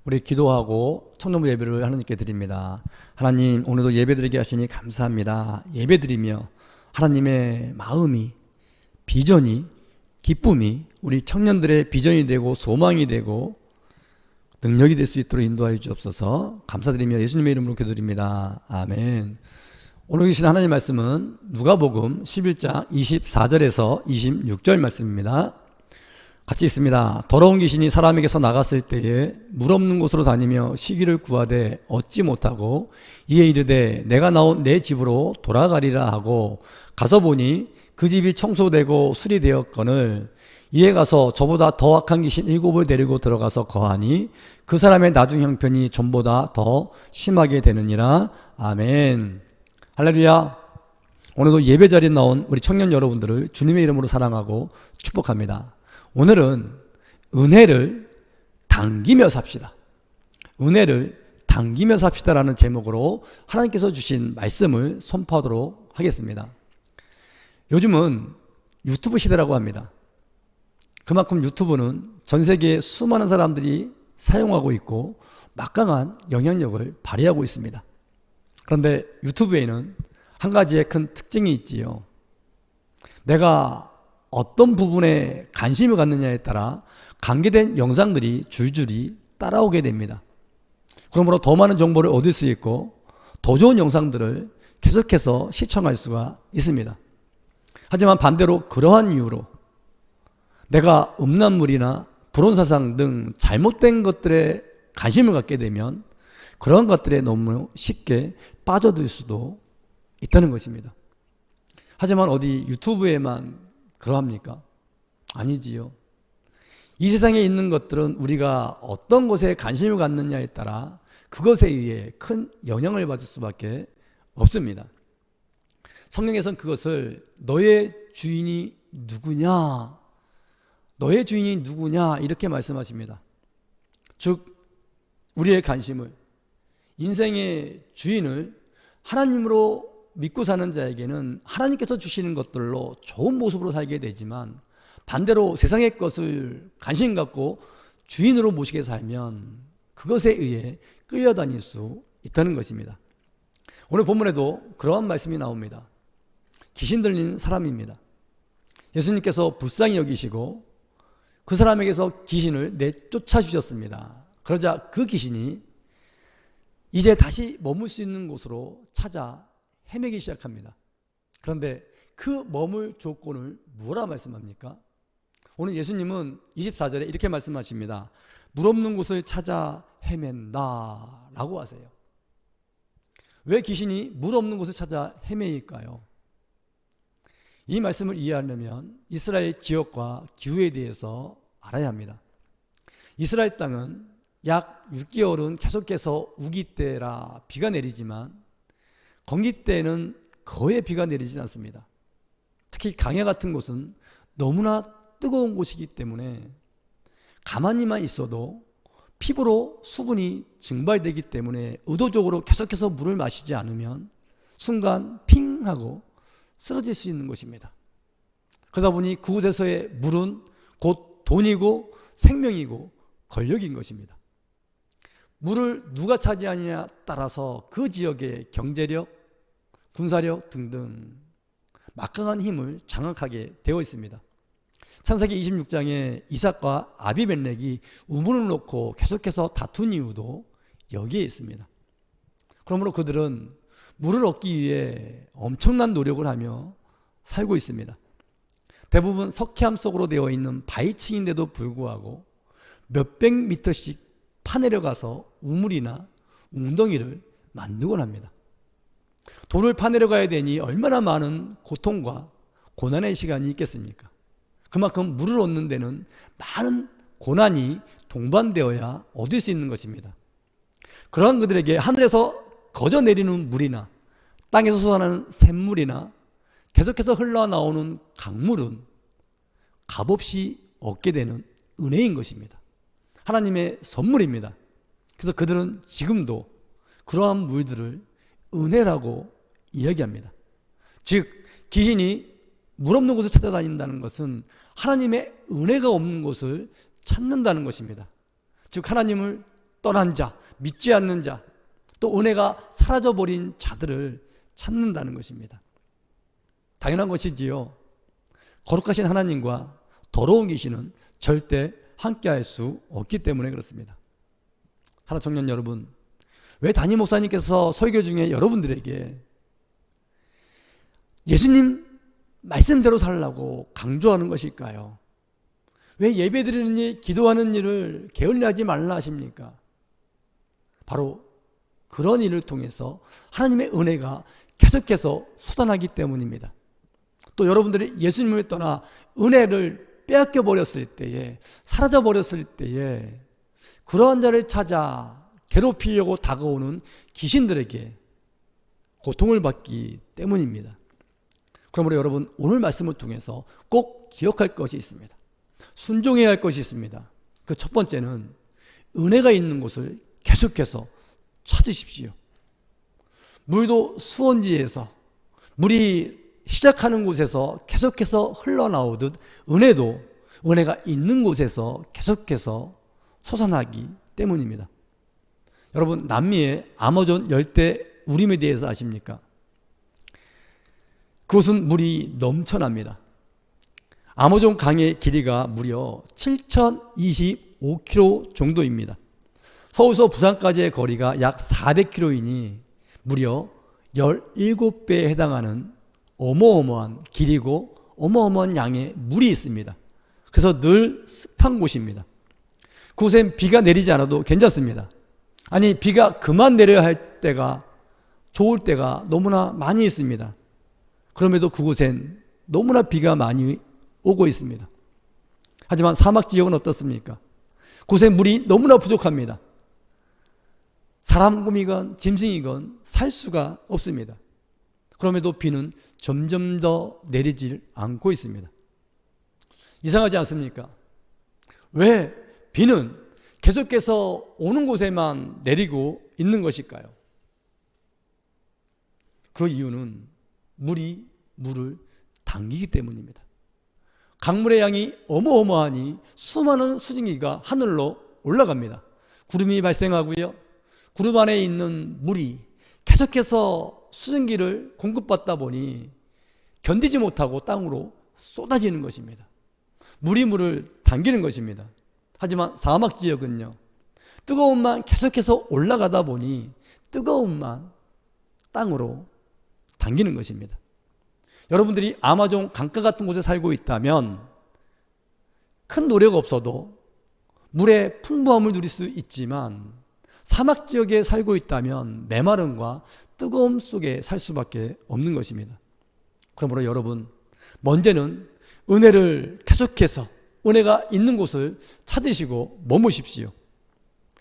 우리 기도하고 청년부 예배를 하나님께 드립니다. 하나님, 오늘도 예배드리게 하시니 감사합니다. 예배드리며 하나님의 마음이, 비전이, 기쁨이 우리 청년들의 비전이 되고 소망이 되고 능력이 될 수 있도록 인도하여 주옵소서. 감사드리며 예수님의 이름으로 기도드립니다. 아멘. 오늘 계신 하나님 말씀은 누가복음 11장 24절에서 26절 말씀입니다. 같이 있습니다. 더러운 귀신이 사람에게서 나갔을 때에 물 없는 곳으로 다니며 쉬기를 구하되 얻지 못하고 이에 이르되 내가 나온 내 집으로 돌아가리라 하고 가서 보니 그 집이 청소되고 수리되었거늘 이에 가서 저보다 더 악한 귀신 7을 데리고 들어가서 거하니 그 사람의 나중 형편이 전보다 더 심하게 되느니라. 아멘. 할렐루야. 오늘도 예배 자리에 나온 우리 청년 여러분들을 주님의 이름으로 사랑하고 축복합니다. 오늘은 은혜를 당기며 삽시다. 은혜를 당기며 삽시다라는 제목으로 하나님께서 주신 말씀을 선포하도록 하겠습니다. 요즘은 유튜브 시대라고 합니다. 그만큼 유튜브는 전 세계에 수많은 사람들이 사용하고 있고 막강한 영향력을 발휘하고 있습니다. 그런데 유튜브에는 한 가지의 큰 특징이 있지요. 내가 어떤 부분에 관심을 갖느냐에 따라 관계된 영상들이 줄줄이 따라오게 됩니다. 그러므로 더 많은 정보를 얻을 수 있고 더 좋은 영상들을 계속해서 시청할 수가 있습니다. 하지만 반대로 그러한 이유로 내가 음란물이나 불온사상 등 잘못된 것들에 관심을 갖게 되면 그런 것들에 너무 쉽게 빠져들 수도 있다는 것입니다. 하지만 어디 유튜브에만 그러합니까? 아니지요. 이 세상에 있는 것들은 우리가 어떤 것에 관심을 갖느냐에 따라 그것에 의해 큰 영향을 받을 수밖에 없습니다. 성경에서는 그것을 너의 주인이 누구냐, 너의 주인이 누구냐 이렇게 말씀하십니다. 즉 우리의 관심을, 인생의 주인을 하나님으로 믿고 사는 자에게는 하나님께서 주시는 것들로 좋은 모습으로 살게 되지만 반대로 세상의 것을 관심 갖고 주인으로 모시게 살면 그것에 의해 끌려다닐 수 있다는 것입니다. 오늘 본문에도 그러한 말씀이 나옵니다. 귀신 들린 사람입니다. 예수님께서 불쌍히 여기시고 그 사람에게서 귀신을 내쫓아 주셨습니다. 그러자 그 귀신이 이제 다시 머물 수 있는 곳으로 찾아 헤매기 시작합니다. 그런데 그 머물 조건을 뭐라 말씀합니까? 오늘 예수님은 24절에 이렇게 말씀하십니다. 물 없는 곳을 찾아 헤맨다 라고 하세요. 왜 귀신이 물 없는 곳을 찾아 헤매일까요? 이 말씀을 이해하려면 이스라엘 지역과 기후에 대해서 알아야 합니다. 이스라엘 땅은 약 6개월은 계속해서 우기 때라 비가 내리지만 건기 때는 거의 비가 내리지 않습니다. 특히 강해 같은 곳은 너무나 뜨거운 곳이기 때문에 가만히만 있어도 피부로 수분이 증발되기 때문에 의도적으로 계속해서 물을 마시지 않으면 순간 핑 하고 쓰러질 수 있는 것입니다. 그러다 보니 그곳에서의 물은 곧 돈이고 생명이고 권력인 것입니다. 물을 누가 차지하느냐에 따라서 그 지역의 경제력, 군사력 등등 막강한 힘을 장악하게 되어 있습니다. 창세기 26장에 이삭과 아비멜렉이 우물을 놓고 계속해서 다툰 이유도 여기에 있습니다. 그러므로 그들은 물을 얻기 위해 엄청난 노력을 하며 살고 있습니다. 대부분 석회암 속으로 되어 있는 바위층인데도 불구하고 몇백 미터씩 파내려가서 우물이나 웅덩이를 만들곤 합니다. 돌을 파내려가야 되니 얼마나 많은 고통과 고난의 시간이 있겠습니까? 그만큼 물을 얻는 데는 많은 고난이 동반되어야 얻을 수 있는 것입니다. 그러한 그들에게 하늘에서 거저 내리는 물이나 땅에서 솟아나는 샘물이나 계속해서 흘러나오는 강물은 값없이 얻게 되는 은혜인 것입니다. 하나님의 선물입니다. 그래서 그들은 지금도 그러한 물들을 은혜라고 이야기합니다. 즉 귀신이 물 없는 곳을 찾아다닌다는 것은 하나님의 은혜가 없는 곳을 찾는다는 것입니다. 즉 하나님을 떠난 자, 믿지 않는 자, 또 은혜가 사라져버린 자들을 찾는다는 것입니다. 당연한 것이지요. 거룩하신 하나님과 더러운 귀신은 절대 함께할 수 없기 때문에 그렇습니다. 사랑하는 청년 여러분, 왜 담임 목사님께서 설교 중에 여러분들에게 예수님 말씀대로 살라고 강조하는 것일까요? 왜 예배드리는 일, 기도하는 일을 게을리하지 말라 하십니까? 바로 그런 일을 통해서 하나님의 은혜가 계속해서 솟아나기 때문입니다. 또 여러분들이 예수님을 떠나 은혜를 빼앗겨 버렸을 때에, 사라져 버렸을 때에 그러한 자를 찾아 괴롭히려고 다가오는 귀신들에게 고통을 받기 때문입니다. 그러므로 여러분, 오늘 말씀을 통해서 꼭 기억할 것이 있습니다. 순종해야 할 것이 있습니다. 그 첫 번째는 은혜가 있는 곳을 계속해서 찾으십시오. 물도 수원지에서, 물이 시작하는 곳에서 계속해서 흘러나오듯 은혜도 은혜가 있는 곳에서 계속해서 솟아나기 때문입니다. 여러분, 남미의 아마존 열대 우림에 대해서 아십니까? 그곳은 물이 넘쳐납니다. 아마존 강의 길이가 무려 7,025km 정도입니다. 서울서 부산까지의 거리가 약 400km이니 무려 17배에 해당하는 어마어마한 길이고 어마어마한 양의 물이 있습니다. 그래서 늘 습한 곳입니다. 그곳엔 비가 내리지 않아도 괜찮습니다. 아니, 비가 그만 내려야 할 때가, 좋을 때가 너무나 많이 있습니다. 그럼에도 그곳엔 너무나 비가 많이 오고 있습니다. 하지만 사막 지역은 어떻습니까? 그곳에 물이 너무나 부족합니다. 사람이건 짐승이건 살 수가 없습니다. 그럼에도 비는 점점 더 내리질 않고 있습니다. 이상하지 않습니까? 왜 비는 계속해서 오는 곳에만 내리고 있는 것일까요? 그 이유는 물이 물을 당기기 때문입니다. 강물의 양이 어마어마하니 수많은 수증기가 하늘로 올라갑니다. 구름이 발생하고요, 구름 안에 있는 물이 계속해서 수증기를 공급받다 보니 견디지 못하고 땅으로 쏟아지는 것입니다. 물이 물을 당기는 것입니다. 하지만 사막 지역은요, 뜨거움만 계속해서 올라가다 보니 뜨거움만 땅으로 당기는 것입니다. 여러분들이 아마존 강가 같은 곳에 살고 있다면 큰 노력 없어도 물의 풍부함을 누릴 수 있지만, 사막 지역에 살고 있다면 메마름과 뜨거움 속에 살 수밖에 없는 것입니다. 그러므로 여러분, 먼저는 은혜를 계속해서, 은혜가 있는 곳을 찾으시고 머무십시오.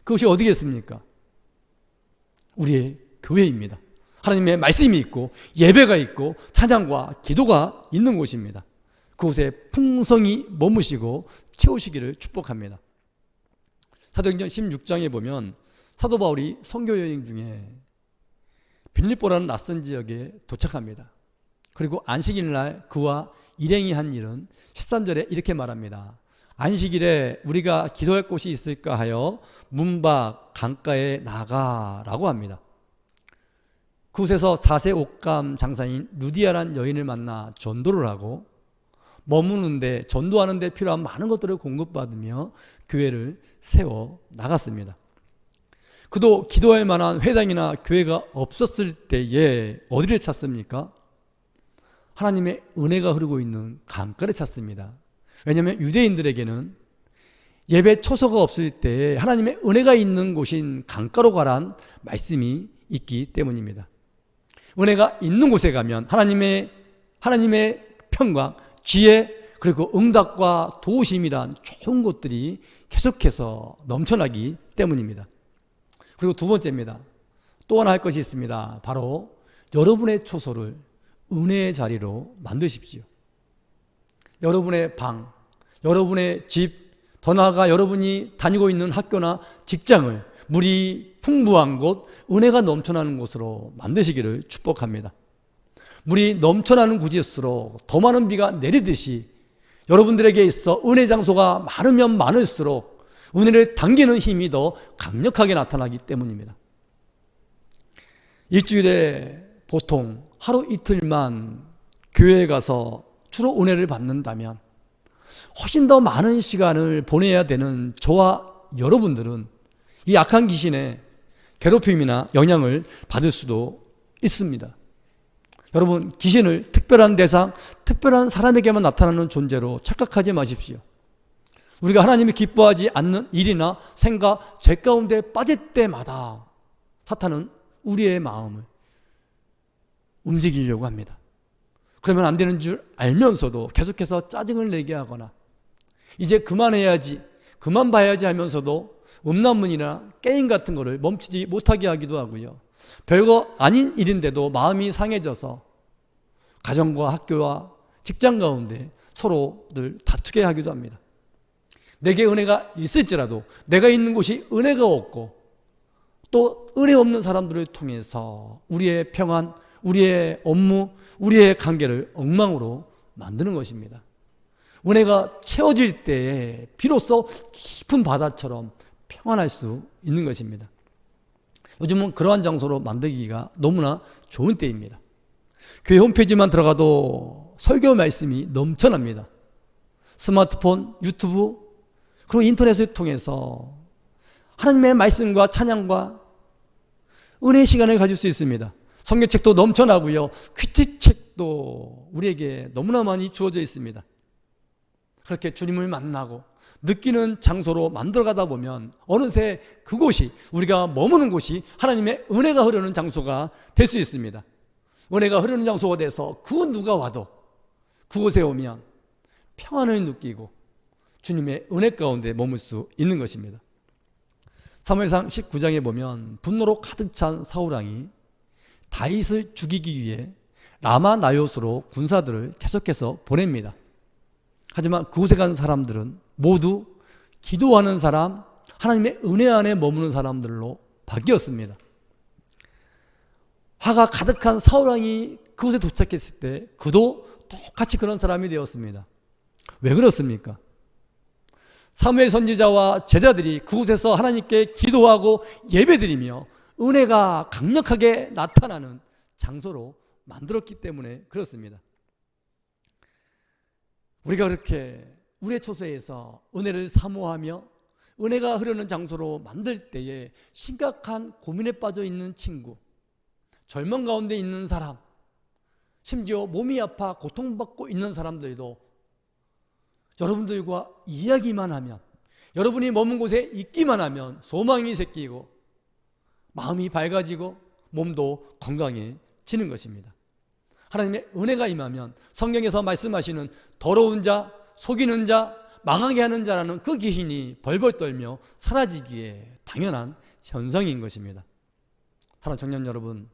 그것이 어디겠습니까? 우리의 교회입니다. 하나님의 말씀이 있고 예배가 있고 찬양과 기도가 있는 곳입니다. 그곳에 풍성히 머무시고 채우시기를 축복합니다. 사도행전 16장에 보면 사도 바울이 선교 여행 중에 빌립보라는 낯선 지역에 도착합니다. 그리고 안식일 날 그와 일행이 한 일은 13절에 이렇게 말합니다. 안식일에 우리가 기도할 곳이 있을까 하여 문 밖 강가에 나가라고 합니다. 그곳에서 4세 옷감 장사인 루디아라는 여인을 만나 전도를 하고, 머무는데, 전도하는 데 필요한 많은 것들을 공급받으며 교회를 세워 나갔습니다. 그도 기도할 만한 회당이나 교회가 없었을 때에 어디를 찾습니까? 하나님의 은혜가 흐르고 있는 강가를 찾습니다. 왜냐하면 유대인들에게는 예배 초소가 없을 때 하나님의 은혜가 있는 곳인 강가로 가란 말씀이 있기 때문입니다. 은혜가 있는 곳에 가면 하나님의 평강, 지혜, 그리고 응답과 도우심이란 좋은 것들이 계속해서 넘쳐나기 때문입니다. 그리고 두 번째입니다. 또 하나 할 것이 있습니다. 바로 여러분의 초소를 은혜의 자리로 만드십시오. 여러분의 방, 여러분의 집, 더 나아가 여러분이 다니고 있는 학교나 직장을 물이 풍부한 곳, 은혜가 넘쳐나는 곳으로 만드시기를 축복합니다. 물이 넘쳐나는 곳일수록 더 많은 비가 내리듯이 여러분들에게 있어 은혜 장소가 많으면 많을수록 은혜를 당기는 힘이 더 강력하게 나타나기 때문입니다. 일주일에 보통 하루 이틀만 교회에 가서 주로 은혜를 받는다면 훨씬 더 많은 시간을 보내야 되는 저와 여러분들은 이 악한 귀신의 괴롭힘이나 영향을 받을 수도 있습니다. 여러분, 귀신을 특별한 대상, 특별한 사람에게만 나타나는 존재로 착각하지 마십시오. 우리가 하나님이 기뻐하지 않는 일이나 생각, 죄 가운데 빠질 때마다 사탄은 우리의 마음을 움직이려고 합니다. 그러면 안 되는 줄 알면서도 계속해서 짜증을 내게 하거나 이제 그만해야지, 그만 봐야지 하면서도 음란문이나 게임 같은 거를 멈추지 못하게 하기도 하고요. 별거 아닌 일인데도 마음이 상해져서 가정과 학교와 직장 가운데 서로들 다투게 하기도 합니다. 내게 은혜가 있을지라도 내가 있는 곳이 은혜가 없고 또 은혜 없는 사람들을 통해서 우리의 평안, 우리의 업무, 우리의 관계를 엉망으로 만드는 것입니다. 은혜가 채워질 때에 비로소 깊은 바다처럼 평안할 수 있는 것입니다. 요즘은 그러한 장소로 만들기가 너무나 좋은 때입니다. 교회 홈페이지만 들어가도 설교 말씀이 넘쳐납니다. 스마트폰, 유튜브, 그리고 인터넷을 통해서 하나님의 말씀과 찬양과 은혜의 시간을 가질 수 있습니다. 성경책도 넘쳐나고요. 큐티책도 우리에게 너무나 많이 주어져 있습니다. 그렇게 주님을 만나고 느끼는 장소로 만들어가다 보면 어느새 그곳이, 우리가 머무는 곳이 하나님의 은혜가 흐르는 장소가 될 수 있습니다. 은혜가 흐르는 장소가 돼서 그 누가 와도 그곳에 오면 평안을 느끼고 주님의 은혜 가운데 머물 수 있는 것입니다. 사무엘상 19장에 보면 분노로 가득 찬 사울왕이 다윗을 죽이기 위해 라마 나요스로 군사들을 계속해서 보냅니다. 하지만 그곳에 간 사람들은 모두 기도하는 사람, 하나님의 은혜 안에 머무는 사람들로 바뀌었습니다. 화가 가득한 사울왕이 그곳에 도착했을 때 그도 똑같이 그런 사람이 되었습니다. 왜 그렇습니까? 사무엘 선지자와 제자들이 그곳에서 하나님께 기도하고 예배드리며 은혜가 강력하게 나타나는 장소로 만들었기 때문에 그렇습니다. 우리가 그렇게 우리의 초소에서 은혜를 사모하며 은혜가 흐르는 장소로 만들 때에 심각한 고민에 빠져 있는 친구, 절망 가운데 있는 사람, 심지어 몸이 아파 고통받고 있는 사람들도 여러분들과 이야기만 하면, 여러분이 머문 곳에 있기만 하면 소망이 생기고 마음이 밝아지고 몸도 건강해지는 것입니다. 하나님의 은혜가 임하면 성경에서 말씀하시는 더러운 자, 속이는 자, 망하게 하는 자라는 그 귀신이 벌벌 떨며 사라지기에 당연한 현상인 것입니다. 사랑하는 청년 여러분,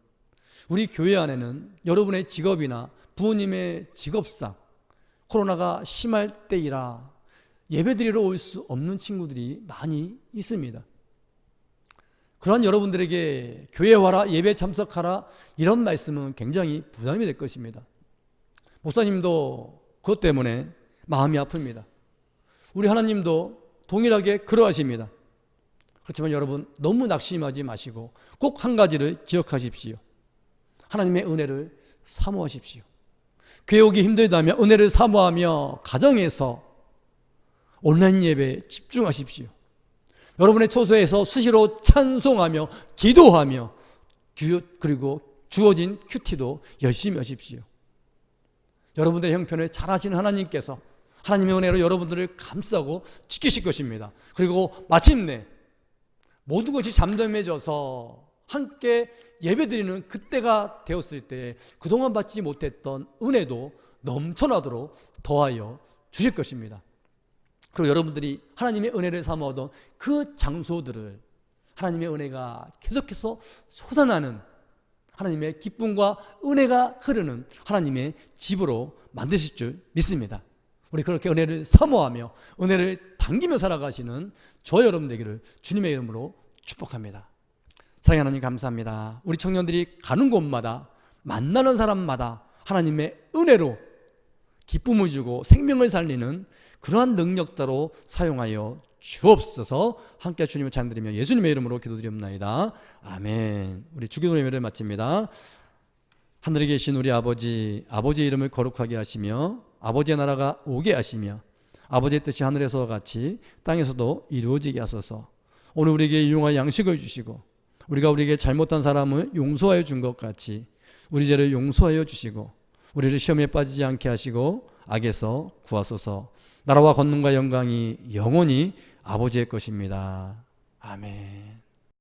우리 교회 안에는 여러분의 직업이나 부모님의 직업상 코로나가 심할 때이라 예배드리러 올 수 없는 친구들이 많이 있습니다. 그러한 여러분들에게 교회 와라, 예배 참석하라, 이런 말씀은 굉장히 부담이 될 것입니다. 목사님도 그것 때문에 마음이 아픕니다. 우리 하나님도 동일하게 그러하십니다. 그렇지만 여러분, 너무 낙심하지 마시고 꼭 한 가지를 기억하십시오. 하나님의 은혜를 사모하십시오. 교회 오기 힘들다면 은혜를 사모하며 가정에서 온라인 예배에 집중하십시오. 여러분의 초소에서 수시로 찬송하며 기도하며 그리고 주어진 큐티도 열심히 하십시오. 여러분들의 형편을 잘 하시는 하나님께서 하나님의 은혜로 여러분들을 감싸고 지키실 것입니다. 그리고 마침내 모든 것이 잠잠해져서 함께 예배드리는 그때가 되었을 때 그동안 받지 못했던 은혜도 넘쳐나도록 더하여 주실 것입니다. 그리고 여러분들이 하나님의 은혜를 사모하던 그 장소들을 하나님의 은혜가 계속해서 솟아나는 하나님의 기쁨과 은혜가 흐르는 하나님의 집으로 만드실 줄 믿습니다. 우리 그렇게 은혜를 사모하며 은혜를 당기며 살아가시는 저 여러분 되기를 주님의 이름으로 축복합니다. 사랑하는 하나님 감사합니다. 우리 청년들이 가는 곳마다 만나는 사람마다 하나님의 은혜로 기쁨을 주고 생명을 살리는 그러한 능력자로 사용하여 주옵소서. 함께 주님을 찬양드리며 예수님의 이름으로 기도드립니다. 아멘. 우리 주기도 예배를 마칩니다. 하늘에 계신 우리 아버지, 아버지의 이름을 거룩하게 하시며 아버지의 나라가 오게 하시며 아버지의 뜻이 하늘에서와 같이 땅에서도 이루어지게 하소서. 오늘 우리에게 일용할 양식을 주시고 우리가 우리에게 잘못한 사람을 용서하여 준 것 같이 우리 죄를 용서하여 주시고 우리를 시험에 빠지지 않게 하시고 악에서 구하소서. 나라와 권능과 영광이 영원히 아버지의 것입니다. 아멘.